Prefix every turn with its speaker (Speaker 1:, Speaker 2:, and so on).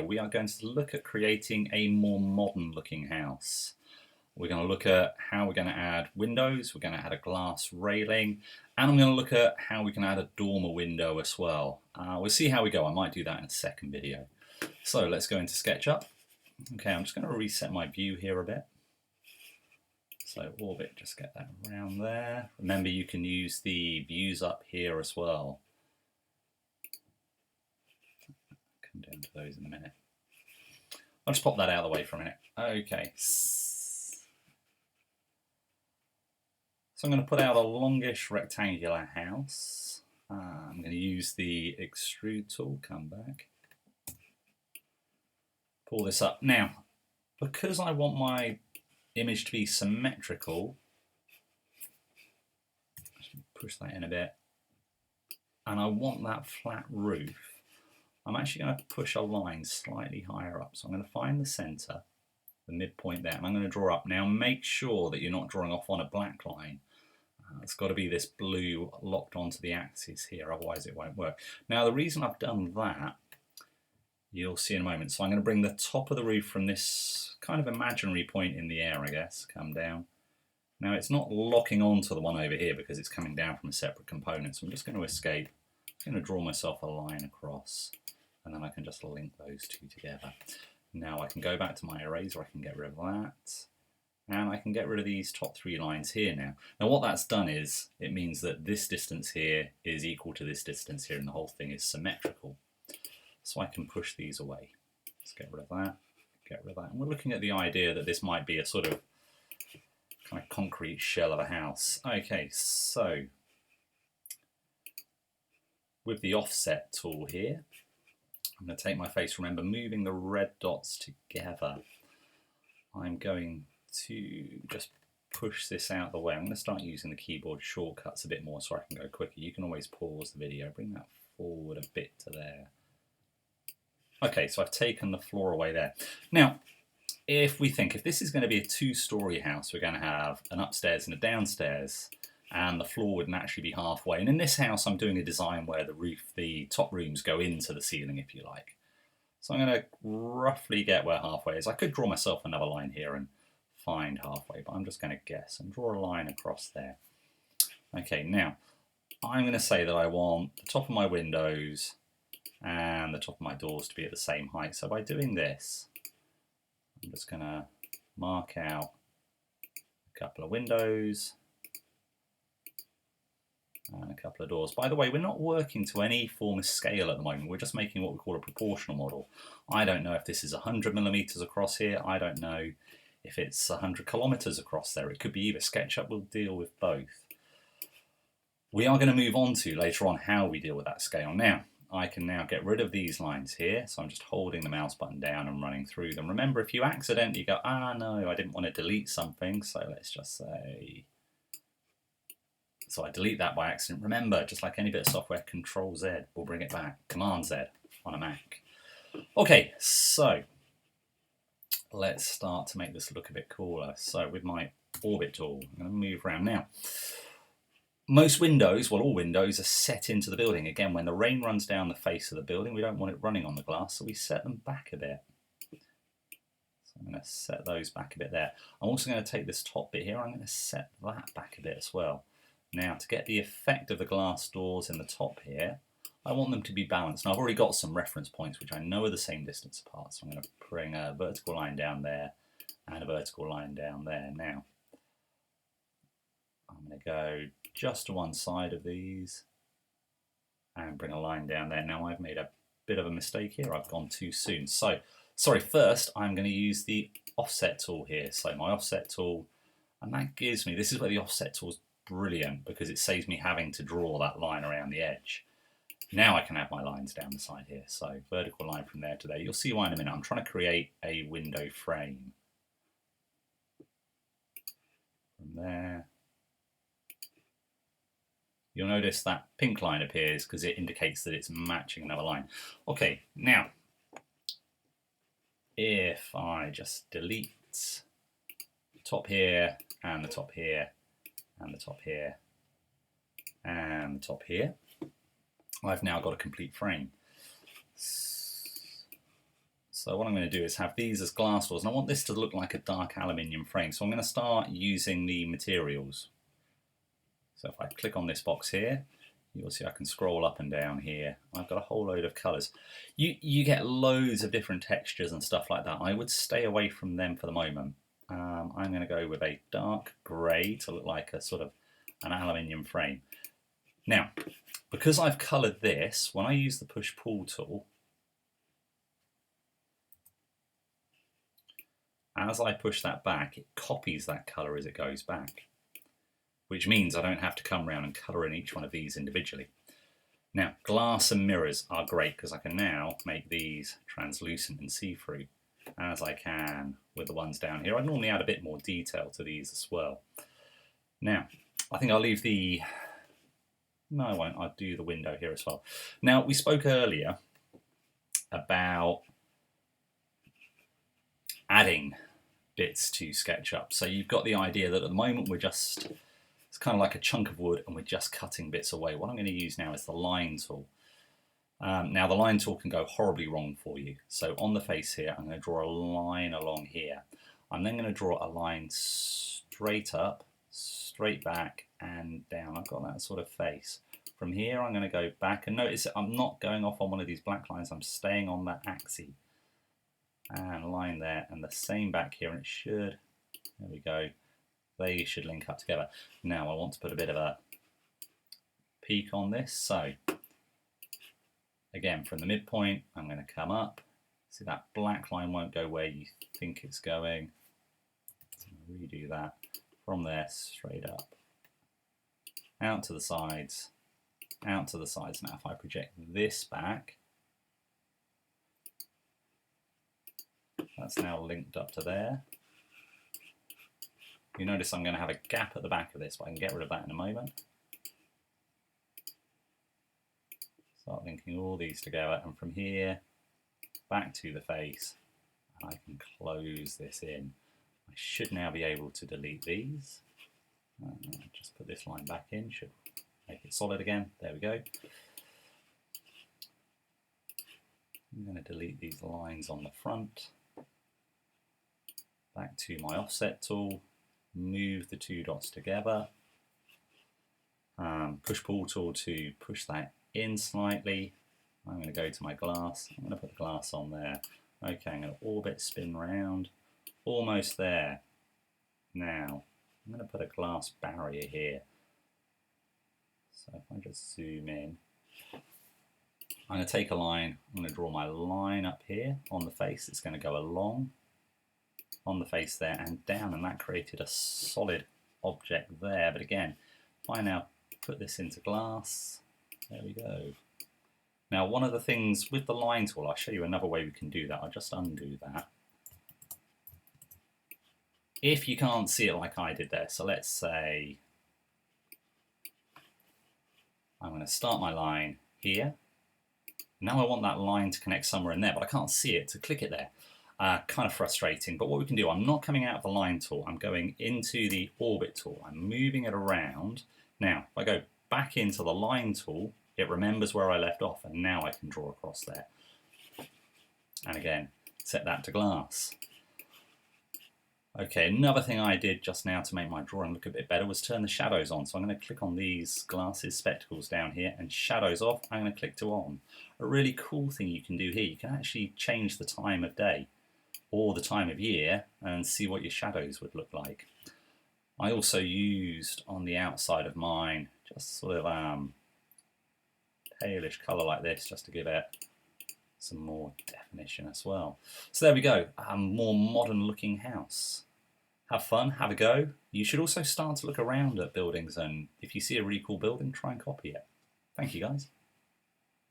Speaker 1: We are going to look at creating a more modern looking house. We're going to look at how we're going to add windows, we're going to add a glass railing, and I'm going to look at how we can add a dormer window as well. We'll see how we go. I might do that in a second video. So let's go into SketchUp. Okay, I'm just going to reset my view here a bit. So orbit, just get that around there. Remember, you can use the views up here as well. Come down to those in a minute. I'll just pop that out of the way for a minute. Okay. So I'm going to put out a longish rectangular house. I'm going to use the extrude tool, come back. Pull this up. Now, because I want my image to be symmetrical, push that in a bit, and I want that flat roof, I'm actually going to push a line slightly higher up. So I'm going to find the center, the midpoint there, and I'm going to draw up. Now make sure that you're not drawing off on a black line. It's got to be this blue locked onto the axis here, otherwise it won't work. Now the reason I've done that, you'll see in a moment. So I'm going to bring the top of the roof from this kind of imaginary point in the air, I guess, come down. Now it's not locking onto the one over here because it's coming down from a separate component, so I'm just going to escape. I'm going to draw myself a line across, and then I can just link those two together. Now I can go back to my eraser, I can get rid of that, and I can get rid of these top three lines here now. Now what that's done is, it means that this distance here is equal to this distance here, and the whole thing is symmetrical. So I can push these away. Let's get rid of that, get rid of that. And we're looking at the idea that this might be a sort of kind of concrete shell of a house. Okay, so with the offset tool here, I'm going to take my face, remember moving the red dots together. I'm going to just push this out of the way. I'm going to start using the keyboard shortcuts a bit more so I can go quicker. You can always pause the video, bring that forward a bit to there. Okay, so I've taken the floor away there. Now, if we think, if this is going to be a two-story house, we're going to have an upstairs and a downstairs, and the floor would naturally be halfway. And in this house, I'm doing a design where the top rooms go into the ceiling, if you like. So I'm going to roughly get where halfway is. I could draw myself another line here and find halfway, but I'm just going to guess and draw a line across there. Okay, now, I'm going to say that I want the top of my windows and the top of my doors to be at the same height. So by doing this, I'm just going to mark out a couple of windows and a couple of doors. By the way, we're not working to any form of scale at the moment. We're just making what we call a proportional model. I don't know if this is 100 millimeters across here. I don't know if it's 100 kilometers across there. It could be either. SketchUp will deal with both. We are going to move on to later on how we deal with that scale. Now, I can now get rid of these lines here, so I'm just holding the mouse button down and running through them. Remember, if you accidentally go, no, I didn't want to delete something, so let's just say, so I delete that by accident. Remember, just like any bit of software, Control Z will bring it back, Command Z on a Mac. Okay, so let's start to make this look a bit cooler. So with my orbit tool, I'm going to move around now. Most windows, well all windows, are set into the building. Again, when the rain runs down the face of the building, we don't want it running on the glass, so we set them back a bit. So I'm going to set those back a bit there. I'm also going to take this top bit here, I'm going to set that back a bit as well. Now, to get the effect of the glass doors in the top here, I want them to be balanced. Now, I've already got some reference points which I know are the same distance apart, so I'm going to bring a vertical line down there and a vertical line down there. Now, I'm going to go just to one side of these and bring a line down there. Now I've made a bit of a mistake here, I've gone too soon. So, sorry, first I'm going to use the offset tool here. So my offset tool, and that gives me, this is where the offset tool is brilliant because it saves me having to draw that line around the edge. Now I can have my lines down the side here. So vertical line from there to there. You'll see why in a minute. I'm trying to create a window frame. From there. You'll notice that pink line appears because it indicates that it's matching another line. Okay, now, if I just delete the top here, and the top here, and the top here, and the top here, I've now got a complete frame. So what I'm going to do is have these as glass doors, and I want this to look like a dark aluminium frame. So I'm going to start using the materials. So if I click on this box here, you'll see I can scroll up and down here. I've got a whole load of colours. You get loads of different textures and stuff like that. I would stay away from them for the moment. I'm going to go with a dark grey to look like a sort of an aluminium frame. Now, because I've coloured this, when I use the push-pull tool, as I push that back, it copies that colour as it goes back, which means I don't have to come around and colour in each one of these individually. Now, glass and mirrors are great because I can now make these translucent and see-through, as I can with the ones down here. I normally add a bit more detail to these as well. Now, I think I'll leave the... No, I won't. I'll do the window here as well. Now, we spoke earlier about adding bits to SketchUp. So you've got the idea that at the moment it's kind of like a chunk of wood and we're just cutting bits away. What I'm going to use now is the line tool. Now the line tool can go horribly wrong for you. So on the face here, I'm going to draw a line along here. I'm then going to draw a line straight up, straight back and down. I've got that sort of face. From here I'm going to go back, and notice I'm not going off on one of these black lines, I'm staying on that axis. And a line there, and the same back here, and it should, there we go, they should link up together. Now I want to put a bit of a peak on this, so again from the midpoint I'm going to come up. See, that black line won't go where you think it's going, so redo that from there straight up, out to the sides, out to the sides. Now if I project this back, that's now linked up to there. You notice I'm going to have a gap at the back of this, but I can get rid of that in a moment. Start linking all these together, and from here back to the face, I can close this in. I should now be able to delete these. Just put this line back in, should make it solid again. There we go. I'm going to delete these lines on the front. Back to my offset tool, move the two dots together, push-pull tool to push that in slightly. I'm going to go to my glass, I'm going to put the glass on there. Okay, I'm going to orbit spin round, almost there. Now, I'm going to put a glass barrier here. So if I just zoom in, I'm going to take a line, I'm going to draw my line up here on the face, it's going to go along on the face there and down, and that created a solid object there. But again, if I now put this into glass, there we go. Now one of the things with the line tool, I'll show you another way we can do that. I'll just undo that. If you can't see it like I did there, so let's say I'm going to start my line here. Now I want that line to connect somewhere in there, but I can't see it, to click it there. Kind of frustrating, but what we can do, I'm not coming out of the line tool, I'm going into the orbit tool, I'm moving it around. Now, if I go back into the line tool, it remembers where I left off, and now I can draw across there. And again, set that to glass. Okay, another thing I did just now to make my drawing look a bit better was turn the shadows on. So I'm going to click on these glasses, spectacles down here, and shadows off, I'm going to click to on. A really cool thing you can do here, you can actually change the time of day or the time of year and see what your shadows would look like. I also used on the outside of mine just sort of palish colour like this, just to give it some more definition as well. So there we go, a more modern looking house. Have fun, have a go. You should also start to look around at buildings, and if you see a really cool building, try and copy it. Thank you guys.